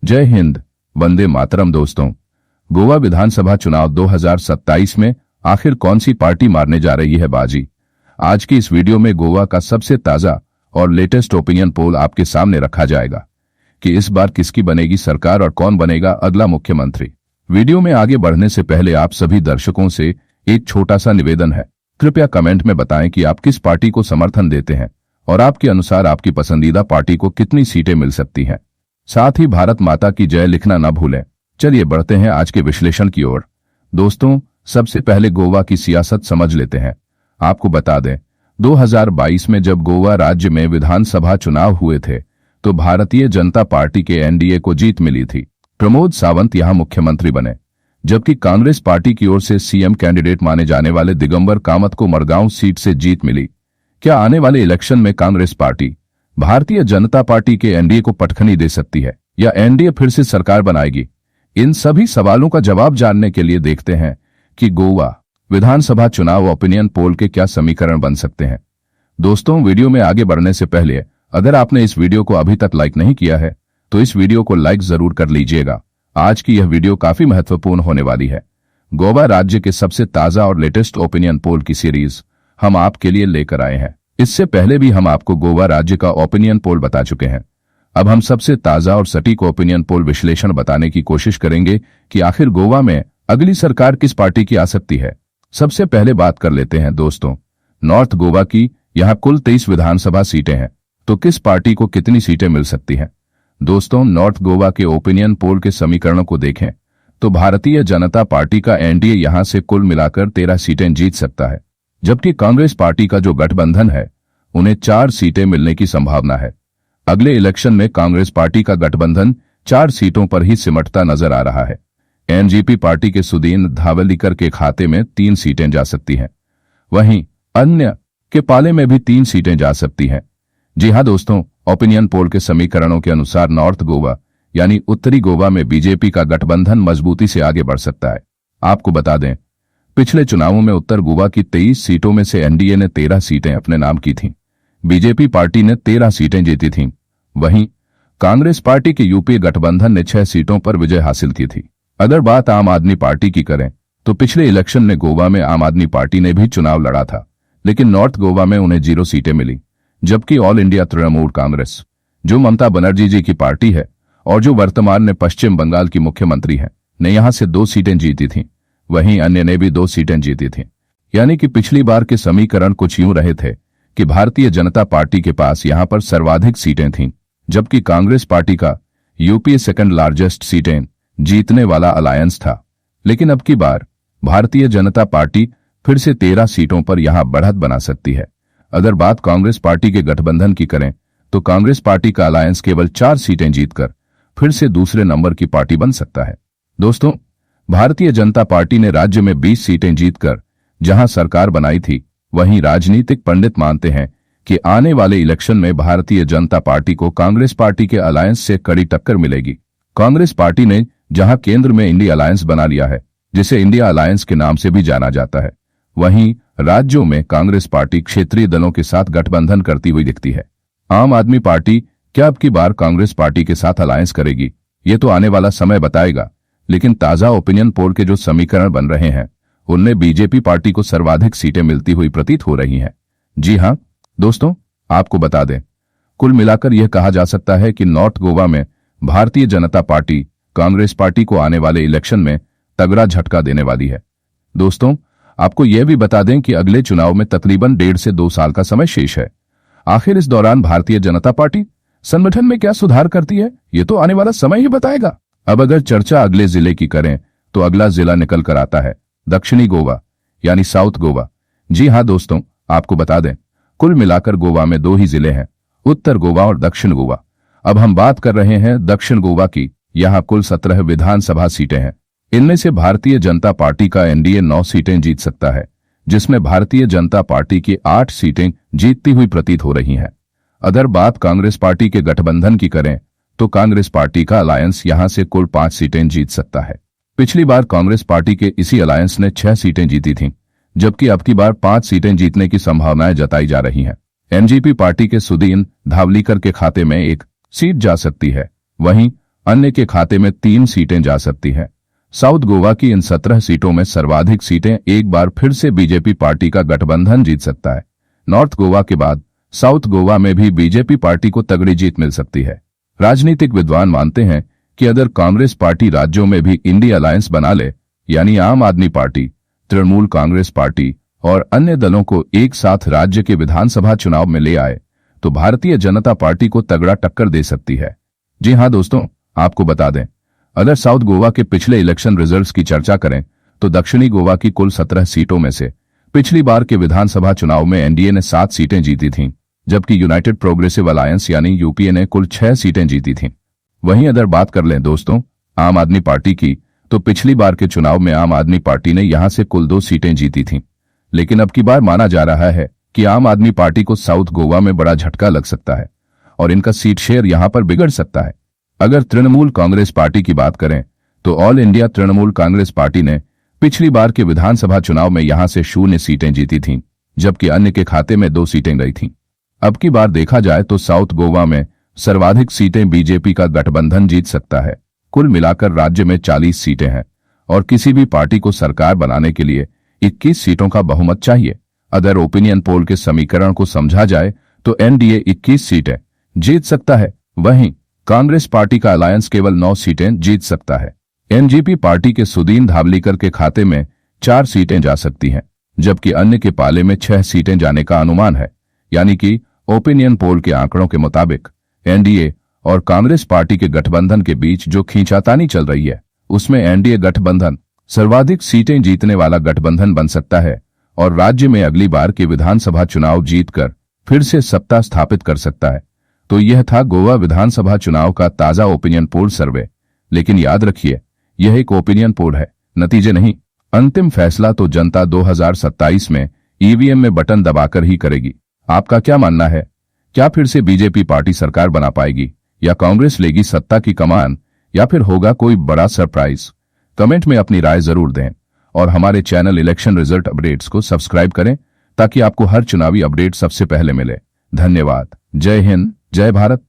जय हिंद, वंदे मातरम। दोस्तों, गोवा विधानसभा चुनाव 2027 में आखिर कौन सी पार्टी मारने जा रही है बाजी? आज की इस वीडियो में गोवा का सबसे ताजा और लेटेस्ट ओपिनियन पोल आपके सामने रखा जाएगा कि इस बार किसकी बनेगी सरकार और कौन बनेगा अगला मुख्यमंत्री। वीडियो में आगे बढ़ने से पहले आप सभी दर्शकों से एक छोटा सा निवेदन है। कृपया कमेंट में बताएं कि आप किस पार्टी को समर्थन देते हैं और आपके अनुसार आपकी पसंदीदा पार्टी को कितनी सीटें मिल सकती हैं। साथ ही भारत माता की जय लिखना न भूलें। चलिए बढ़ते हैं आज के विश्लेषण की ओर। दोस्तों, सबसे पहले गोवा की सियासत समझ लेते हैं। आपको बता दें, 2022 में जब गोवा राज्य में विधानसभा चुनाव हुए थे तो भारतीय जनता पार्टी के एनडीए को जीत मिली थी। प्रमोद सावंत यहां मुख्यमंत्री बने, जबकि कांग्रेस पार्टी की ओर से सीएम कैंडिडेट माने जाने वाले दिगंबर कामत को मरगांव सीट से जीत मिली। क्या आने वाले इलेक्शन में कांग्रेस पार्टी भारतीय जनता पार्टी के एनडीए को पटखनी दे सकती है या एनडीए फिर से सरकार बनाएगी? इन सभी सवालों का जवाब जानने के लिए देखते हैं कि गोवा विधानसभा चुनाव ओपिनियन पोल के क्या समीकरण बन सकते हैं। दोस्तों, वीडियो में आगे बढ़ने से पहले अगर आपने इस वीडियो को अभी तक लाइक नहीं किया है तो इस वीडियो को लाइक जरूर कर लीजिएगा। आज की यह वीडियो काफी महत्वपूर्ण होने वाली है। गोवा राज्य के सबसे ताजा और लेटेस्ट ओपिनियन पोल की सीरीज हम आपके लिए लेकर आए हैं। इससे पहले भी हम आपको गोवा राज्य का ओपिनियन पोल बता चुके हैं। अब हम सबसे ताजा और सटीक ओपिनियन पोल विश्लेषण बताने की कोशिश करेंगे कि आखिर गोवा में अगली सरकार किस पार्टी की आ सकती है। सबसे पहले बात कर लेते हैं दोस्तों, नॉर्थ गोवा की। यहां कुल 23 विधानसभा सीटें हैं, तो किस पार्टी को कितनी सीटें मिल सकती हैं? दोस्तों, नॉर्थ गोवा के ओपिनियन पोल के समीकरणों को देखें तो भारतीय जनता पार्टी का एनडीए यहां से कुल मिलाकर 13 सीटें जीत सकता है, जबकि कांग्रेस पार्टी का जो गठबंधन है उन्हें 4 सीटें मिलने की संभावना है। अगले इलेक्शन में कांग्रेस पार्टी का गठबंधन 4 सीटों पर ही सिमटता नजर आ रहा है। एनजीपी पार्टी के सुदीन धावलीकर के खाते में 3 सीटें जा सकती हैं, वहीं अन्य के पाले में भी 3 सीटें जा सकती हैं। जी हां दोस्तों, ओपिनियन पोल के समीकरणों के अनुसार नॉर्थ गोवा यानी उत्तरी गोवा में बीजेपी का गठबंधन मजबूती से आगे बढ़ सकता है। आपको बता दें, पिछले चुनावों में उत्तर गोवा की 23 सीटों में से एनडीए ने 13 सीटें अपने नाम की थीं, बीजेपी पार्टी ने 13 सीटें जीती थीं, वहीं कांग्रेस पार्टी के यूपीए गठबंधन ने 6 सीटों पर विजय हासिल की थी। अगर बात आम आदमी पार्टी की करें तो पिछले इलेक्शन में गोवा में आम आदमी पार्टी ने भी चुनाव लड़ा था, लेकिन नॉर्थ गोवा में उन्हें 0 सीटें मिली, जबकि ऑल इंडिया तृणमूल कांग्रेस, जो ममता बनर्जी जी की पार्टी है और जो वर्तमान में पश्चिम बंगाल की मुख्यमंत्री है, ने यहां से 2 सीटें जीती थीं, वहीं अन्य ने भी 2 सीटें जीती थीं। यानी कि पिछली बार के समीकरण कुछ यूं रहे थे कि भारतीय जनता पार्टी के पास यहां पर सर्वाधिक सीटें थीं, जबकि कांग्रेस पार्टी का यूपीए सेकंड लार्जेस्ट सीटें जीतने वाला अलायंस था। लेकिन अब की बार भारतीय जनता पार्टी फिर से 13 सीटों पर यहां बढ़त बना सकती है। अगर बात कांग्रेस पार्टी के गठबंधन की करें तो कांग्रेस पार्टी का अलायंस केवल 4 सीटें जीतकर फिर से दूसरे नंबर की पार्टी बन सकता है। दोस्तों, भारतीय जनता पार्टी ने राज्य में 20 सीटें जीतकर जहां सरकार बनाई थी, वहीं राजनीतिक पंडित मानते हैं कि आने वाले इलेक्शन में भारतीय जनता पार्टी को कांग्रेस पार्टी के अलायंस से कड़ी टक्कर मिलेगी। कांग्रेस पार्टी ने जहां केंद्र में इंडिया अलायंस बना लिया है, जिसे इंडिया अलायंस के नाम से भी जाना जाता है, वहीं राज्यों में कांग्रेस पार्टी क्षेत्रीय दलों के साथ गठबंधन करती हुई दिखती है। आम आदमी पार्टी क्या अब की बार कांग्रेस पार्टी के साथ अलायंस करेगी? ये तो आने वाला समय बताएगा, लेकिन ताजा ओपिनियन पोल के जो समीकरण बन रहे हैं उनमें बीजेपी पार्टी को सर्वाधिक सीटें मिलती हुई प्रतीत हो रही हैं। जी हां दोस्तों, आपको बता दें, कुल मिलाकर यह कहा जा सकता है कि नॉर्थ गोवा में भारतीय जनता पार्टी कांग्रेस पार्टी को आने वाले इलेक्शन में तगड़ा झटका देने वाली है। दोस्तों, आपको यह भी बता दें कि अगले चुनाव में तकरीबन 1.5 से 2 साल का समय शेष है। आखिर इस दौरान भारतीय जनता पार्टी संगठन में क्या सुधार करती है, ये तो आने वाला समय ही बताएगा। अब अगर चर्चा अगले जिले की करें तो अगला जिला निकल कर आता है दक्षिणी गोवा यानी साउथ गोवा। जी हां दोस्तों, आपको बता दें, कुल मिलाकर गोवा में 2 ही जिले हैं, उत्तर गोवा और दक्षिण गोवा। अब हम बात कर रहे हैं दक्षिण गोवा की। यहां कुल 17 विधानसभा सीटें हैं। इनमें से भारतीय जनता पार्टी का एनडीए 9 सीटें जीत सकता है, जिसमें भारतीय जनता पार्टी की 8 सीटें जीतती हुई प्रतीत हो रही हैं। अगर बात कांग्रेस पार्टी के गठबंधन की करें तो कांग्रेस पार्टी का अलायंस यहां से कुल 5 सीटें जीत सकता है। पिछली बार कांग्रेस पार्टी के इसी अलायंस ने 6 सीटें जीती थीं, जबकि अब की बार 5 सीटें जीतने की संभावनाएं जताई जा रही हैं। एनजीपी पार्टी के सुदीन धावलीकर के खाते में 1 सीट जा सकती है, वहीं अन्य के खाते में 3 सीटें जा सकती है। साउथ गोवा की इन 17 सीटों में सर्वाधिक सीटें एक बार फिर से बीजेपी पार्टी का गठबंधन जीत सकता है। नॉर्थ गोवा के बाद साउथ गोवा में भी बीजेपी पार्टी को तगड़ी जीत मिल सकती है। राजनीतिक विद्वान मानते हैं कि अगर कांग्रेस पार्टी राज्यों में भी इंडी अलायंस बना ले, यानी आम आदमी पार्टी, तृणमूल कांग्रेस पार्टी और अन्य दलों को एक साथ राज्य के विधानसभा चुनाव में ले आए, तो भारतीय जनता पार्टी को तगड़ा टक्कर दे सकती है। जी हां दोस्तों, आपको बता दें, अगर साउथ गोवा के पिछले इलेक्शन रिजल्ट्स की चर्चा करें तो दक्षिणी गोवा की कुल 17 सीटों में से पिछली बार के विधानसभा चुनाव में एनडीए ने 7 सीटें जीती थीं, जबकि यूनाइटेड प्रोग्रेसिव अलायंस यानी यूपीए ने कुल 6 सीटें जीती थीं। वहीं अगर बात कर लें दोस्तों आम आदमी पार्टी की, तो पिछली बार के चुनाव में आम आदमी पार्टी ने यहां से कुल 2 सीटें जीती थीं। लेकिन अब की बार माना जा रहा है कि आम आदमी पार्टी को साउथ गोवा में बड़ा झटका लग सकता है और इनका सीट शेयर यहां पर बिगड़ सकता है। अगर तृणमूल कांग्रेस पार्टी की बात करें तो all India Trinamool Congress party ने पिछली बार के विधानसभा चुनाव में यहां से 0 सीटें जीती थीं, जबकि अन्य के खाते में 2 सीटें गई थीं। अब की बार देखा जाए तो साउथ गोवा में सर्वाधिक सीटें बीजेपी का गठबंधन जीत सकता है। कुल मिलाकर राज्य में 40 सीटें हैं और किसी भी पार्टी को सरकार बनाने के लिए 21 सीटों का बहुमत चाहिए। अगर ओपिनियन पोल के समीकरण को समझा जाए तो एनडीए 21 सीटें जीत सकता है, वहीं कांग्रेस पार्टी का अलायंस केवल 9 सीटें जीत सकता है। एनजीपी पार्टी के सुदीन धावलीकर के खाते में 4 सीटें जा सकती हैं, जबकि अन्य के पाले में 6 सीटें जाने का अनुमान है। यानी कि ओपिनियन पोल के आंकड़ों के मुताबिक एनडीए और कांग्रेस पार्टी के गठबंधन के बीच जो खींचातानी चल रही है, उसमें एनडीए गठबंधन सर्वाधिक सीटें जीतने वाला गठबंधन बन सकता है और राज्य में अगली बार के विधानसभा चुनाव जीतकर फिर से सत्ता स्थापित कर सकता है। तो यह था गोवा विधानसभा चुनाव का ताजा ओपिनियन पोल सर्वे। लेकिन याद रखिए, यह एक ओपिनियन पोल है, नतीजे नहीं। अंतिम फैसला तो जनता 2027 में ईवीएम में बटन दबाकर ही करेगी। आपका क्या मानना है? क्या फिर से बीजेपी पार्टी सरकार बना पाएगी, या कांग्रेस लेगी सत्ता की कमान, या फिर होगा कोई बड़ा सरप्राइज? कमेंट में अपनी राय जरूर दें और हमारे चैनल इलेक्शन रिजल्ट अपडेट्स को सब्सक्राइब करें ताकि आपको हर चुनावी अपडेट सबसे पहले मिले। धन्यवाद। जय हिंद, जय भारत।